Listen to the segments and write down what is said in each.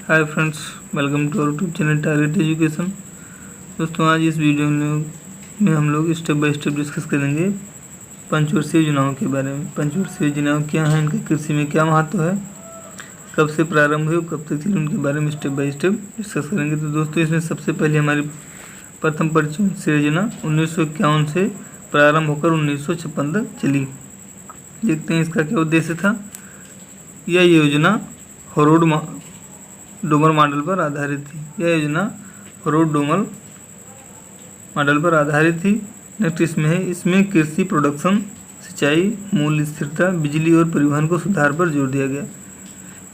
Hi friends, welcome to our YouTube channel Target Education. दोस्तों, आज इस वीडियो में हम लोग स्टेप बाय स्टेप डिस्कस करेंगे पंचवर्षीय योजनाओं के बारे में। पंचवर्षीय योजनाओं क्या हैं, इनके कृषि में क्या महत्व है, कब से प्रारंभ हुई, कब तक चली, उनके बारे में स्टेप बाय स्टेप डिस्कस करेंगे। तो दोस्तों, इसमें सबसे पहले हमारी प्रथम पंचवर्षीय योजना 1951 से प्रारंभ होकर 1956 तक चली। देखते हैं इसका क्या उद्देश्य था। यह योजना हरोड डोमर मॉडल पर आधारित थी। यह योजना हरोड डोमर मॉडल पर आधारित थी। नेक्स्ट इसमें कृषि प्रोडक्शन, सिंचाई, मूल्य स्थिरता, बिजली और परिवहन को सुधार पर जोर दिया गया।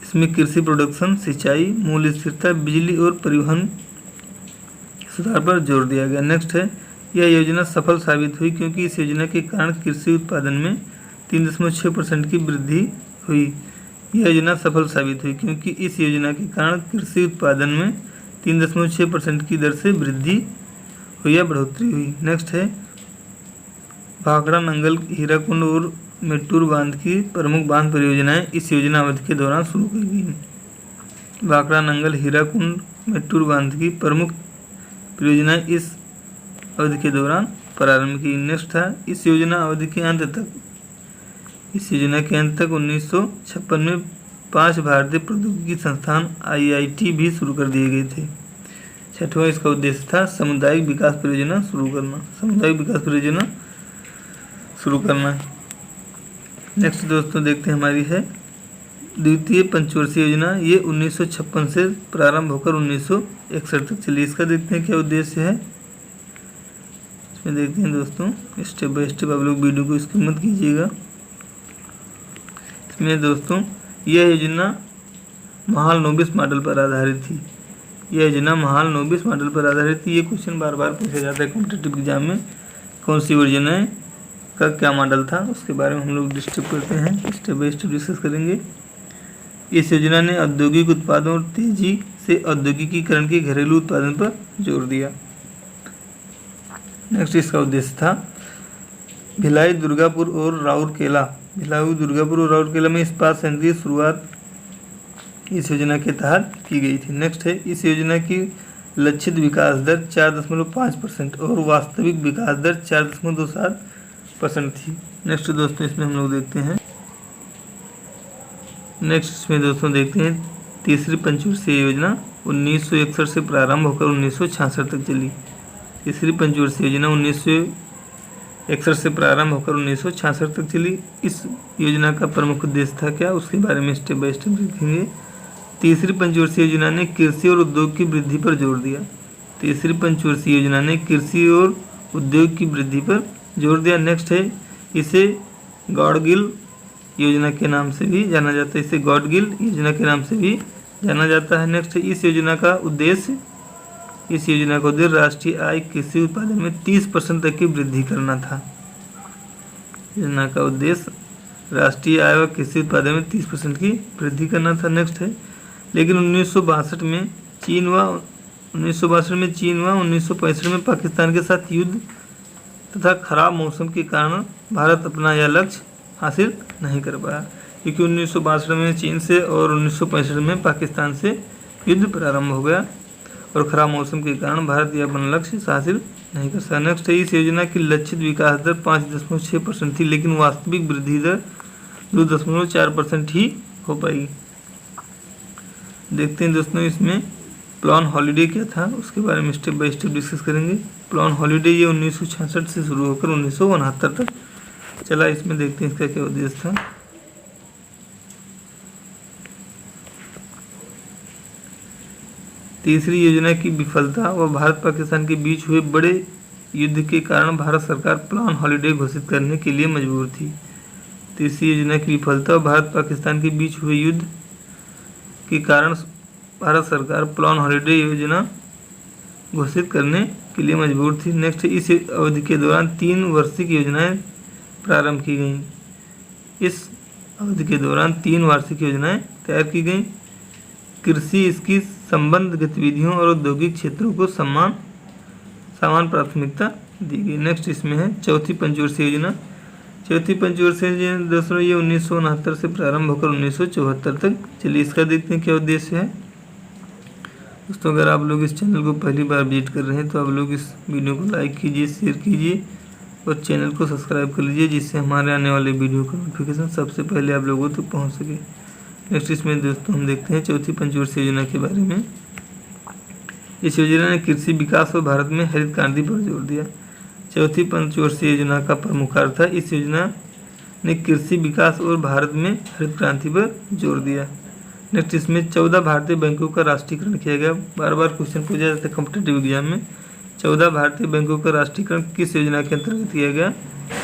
इसमें कृषि प्रोडक्शन, सिंचाई, मूल्य स्थिरता, बिजली और परिवहन सुधार पर जोर दिया गया। नेक्स्ट है, यह योजना सफल साबित हुई क्योंकि इस योजना के कारण कृषि उत्पादन में 3.6% की वृद्धि हुई। यह योजना सफल साबित हुई क्योंकि इस योजना के कारण कृषि उत्पादन में 3.6% की दर से वृद्धि हुई या बढ़ोतरी हुई। नेक्स्ट है, भाखड़ा, नंगल, हीराकुंड और मेट्टूर बांध की प्रमुख बांध परियोजनाएं इस योजना अवधि के दौरान शुरू की गई। भाखड़ा, नंगल, हीराकुंड, मेट्टूर बांध की प्रमुख परियोजनाएं इस अवधि के दौरान प्रारंभ की। नेक्स्ट था, इस योजना के अंत तक 1956 में 5 भारतीय प्रौद्योगिकी संस्थान IIT भी शुरू कर दिए गए थे। छठवां इसका उद्देश्य था सामुदायिक विकास परियोजना शुरू करना। नेक्स्ट दोस्तों, देखते हैं हमारी है द्वितीय पंचवर्षीय योजना। ये 1956 से प्रारंभ होकर 1961 तक चली। इसका देखते हैं क्या उद्देश्य है। इसमें देखते हैं दोस्तों, स्टेप बाय स्टेप आप लोग वीडियो को स्किप मत कीजिएगा। इसमें दोस्तों, यह योजना महालनोबिस मॉडल पर आधारित थी। ये क्वेश्चन बार बार पूछा जाता है कॉम्पिटिटिव एग्जाम में, कौन सी योजना का क्या मॉडल था, उसके बारे में हम लोग डिस्कस करते हैं, स्टेप बाय स्टेप डिस्कस करेंगे। इस योजना ने औद्योगिक उत्पादों और तेजी से औद्योगिकीकरण के घरेलू उत्पादन पर जोर दिया। नेक्स्ट इसका उद्देश्य था भिलाई, दुर्गापुर और राउरकेला में इस्पात संयंत्र की शुरुआत इस योजना के तहत की गई थी। नेक्स्ट है, इस योजना की लक्षित विकास दर 4.5% और वास्तविक विकास दर 4.27% थी। नेक्स्ट दोस्तों, इसमें हम लोग देखते हैं तीसरी पंचवर्षीय योजना 1961 से प्रारंभ होकर 1966 तक चली। तीसरी पंचवर्षीय योजना 1961 से प्रारंभ होकर 1966 तक चली। इस योजना का प्रमुख उद्देश्य था क्या, उसके बारे में स्टेप बाय स्टेप देखेंगे। तीसरी पंचवर्षीय योजना ने कृषि और उद्योग की वृद्धि पर जोर दिया। नेक्स्ट है, इसे गॉडगिल योजना के नाम से भी जाना जाता है। नेक्स्ट है, इस योजना का उद्देश्य राष्ट्रीय आय कृषि उत्पादन में 30% तक की वृद्धि करना था। योजना का उद्देश्य राष्ट्रीय आय व कृषि उत्पादन में 30% की वृद्धि करना था। नेक्स्ट है, लेकिन 1962 में चीन व 1965 में पाकिस्तान के साथ युद्ध तथा खराब मौसम के कारण भारत अपना यह लक्ष्य हासिल नहीं कर पाया, क्योंकि 1962 में चीन से और 1965 में पाकिस्तान से युद्ध प्रारंभ हो गया और खराब मौसम के कारण भारत यह अपना लक्ष्य हासिल नहीं कर सका। नेक्स्ट है, इस योजना की लक्षित विकास दर 5.6% थी, लेकिन वास्तविक वृद्धि दर 2.4% ही हो पाई। देखते हैं दोस्तों, इसमें प्लान हॉलीडे क्या था, उसके बारे में स्टेप बाय स्टेप डिस्कस करेंगे। प्लान हॉलीडे ये 1966 से शुरू होकर 1969 तक चला। इसमें देखते हैं इसका क्या उद्देश्य था। तीसरी योजना की विफलता व भारत पाकिस्तान के बीच हुए बड़े युद्ध के कारण भारत सरकार प्लान हॉलीडे घोषित करने के लिए मजबूर थी। तीसरी योजना की विफलता व भारत पाकिस्तान के बीच हुए युद्ध के कारण भारत सरकार प्लान हॉलीडे योजना घोषित करने के लिए मजबूर थी। नेक्स्ट, इस अवधि के दौरान 3 वार्षिक योजनाएं प्रारंभ की गईं। इस अवधि के दौरान 3 वार्षिक योजनाएं तैयार की गईं। कृषि, इसकी संबंध गतिविधियों और औद्योगिक क्षेत्रों को समान प्राथमिकता दी गई। नेक्स्ट इसमें है चौथी पंचवर्षीय योजना। चौथी पंचवर्षीय दोस्तों ये 1969 से प्रारंभ होकर 1974 तक चलिए। इसका देखते हैं क्या उद्देश्य है। दोस्तों अगर आप लोग इस चैनल को पहली बार विजिट कर रहे हैं तो आप लोग इस वीडियो को लाइक कीजिए, शेयर कीजिए और चैनल को सब्सक्राइब कर लीजिए, जिससे हमारे आने वाले वीडियो का नोटिफिकेशन सबसे पहले आप लोगों तक पहुंच सके। नेक्स्ट इसमें दोस्तों हम देखते हैं चौथी पंचवर्षीय योजना के बारे में। इस योजना ने कृषि विकास और भारत में हरित क्रांति पर जोर दिया। चौथी पंचवर्षीय योजना का प्रमुख कार्य था, इस योजना ने कृषि विकास और भारत में हरित क्रांति पर जोर दिया। नेक्स्ट इसमें 14 भारतीय बैंकों का राष्ट्रीयकरण किया गया। बार बार क्वेश्चन पूछा जाता है कॉम्पिटेटिव एग्जाम में, 14 भारतीय बैंकों का राष्ट्रीयकरण किस योजना के अंतर्गत किया गया,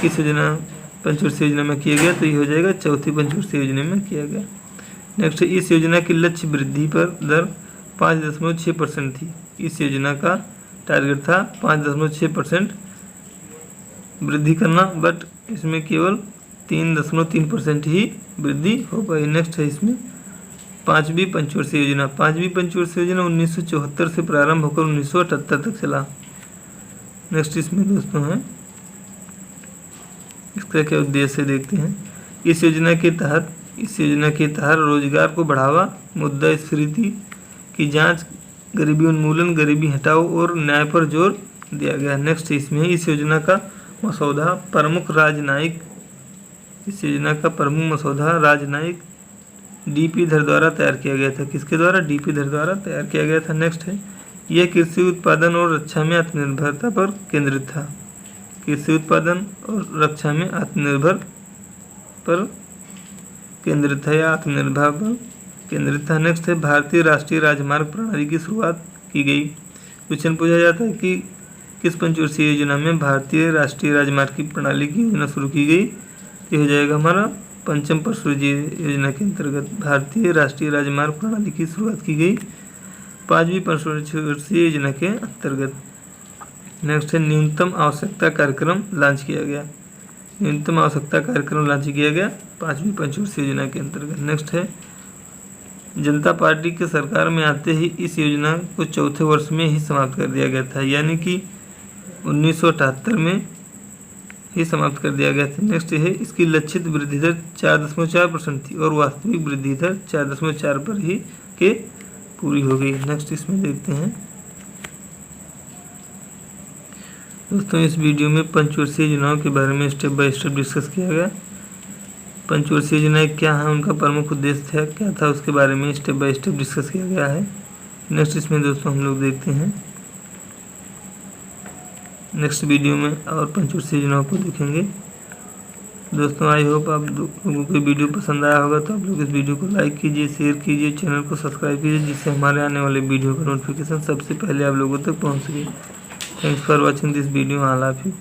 किस योजना पंचवर्षीय योजना में किया गया, तो ये हो जाएगा चौथी पंचवर्षीय योजना में किया गया। नेक्स्ट इस योजना की लक्ष्य वृद्धि पर दर 5.6% थी। इस योजना का टारगेट था 5.6% वृद्धि करना, बट इसमें केवल 3.3% ही वृद्धि हो पाई। नेक्स्ट है इसमें पाँचवीं पंचवर्षीय योजना। पाँचवीं पंचवर्षीय योजना 1974 से प्रारंभ होकर 1978 तक चला। नेक्स्ट इसमें दोस्तों है इसका क्या उद्देश्य है देखते हैं। इस योजना के तहत रोजगार को बढ़ावा, मुद्रास्फीति की जांच, गरीबी उन्मूलन, गरीबी हटाओ और न्याय पर जोर दिया गया। नेक्स्ट इसमें इस योजना का प्रमुख राजनयिक डीपी धर द्वारा तैयार किया गया था। किसके द्वारा? डीपी धर द्वारा तैयार किया गया था। नेक्स्ट है यह कृषि उत्पादन और रक्षा में आत्मनिर्भरता पर केंद्रित था। कृषि उत्पादन और रक्षा में आत्मनिर्भर पर केंद्रित था या आत्मनिर्भर पर केंद्रित था। नेक्स्ट है भारतीय राष्ट्रीय राजमार्ग प्रणाली की शुरुआत की गई। क्वेश्चन पूछा जाता है कि किस पंचवर्षीय योजना में भारतीय राष्ट्रीय राजमार्ग की प्रणाली की योजना शुरू की गई, ये हो जाएगा हमारा पंचम पंचवर्षीय योजना के अंतर्गत भारतीय राष्ट्रीय राजमार्ग प्रणाली की शुरुआत की गई 5वीं पंचवर्षीय योजना के अंतर्गत। नेक्स्ट है न्यूनतम आवश्यकता कार्यक्रम लॉन्च किया गया। न्यूनतम आवश्यकता कार्यक्रम लॉन्च किया गया 5वीं पंचवर्षीय योजना के अंतर्गत। नेक्स्ट है जनता पार्टी के सरकार में आते ही इस योजना को चौथे वर्ष में ही समाप्त कर दिया गया था, यानी कि 1978 में ही समाप्त कर दिया गया था। नेक्स्ट है इसकी लक्षित वृद्धि दर 4.4% थी और वास्तविक वृद्धि दर 4.4 पर ही के पूरी हो गई। नेक्स्ट इसमें देखते हैं दोस्तों इस वीडियो में पंचवर्षीय योजनाओं के बारे में स्टेप बाय स्टेप डिस्कस किया गया। पंचवर्षीय योजनाएं क्या है, उनका प्रमुख उद्देश्य क्या था, उसके बारे में स्टेप बाय स्टेप डिस्कस किया गया है। नेक्स्ट इसमें दोस्तों हम लोग देखते हैं नेक्स्ट वीडियो में और पंचवर्षीय योजनाओं को देखेंगे। दोस्तों आई होप आप लोगों को वीडियो पसंद आया होगा, तो आप लोग इस वीडियो को लाइक कीजिए, शेयर कीजिए, चैनल को सब्सक्राइब कीजिए, जिससे हमारे आने वाले वीडियो का नोटिफिकेशन सबसे पहले आप लोगों तक पहुँच सके। Thanks for watching this video. I love you.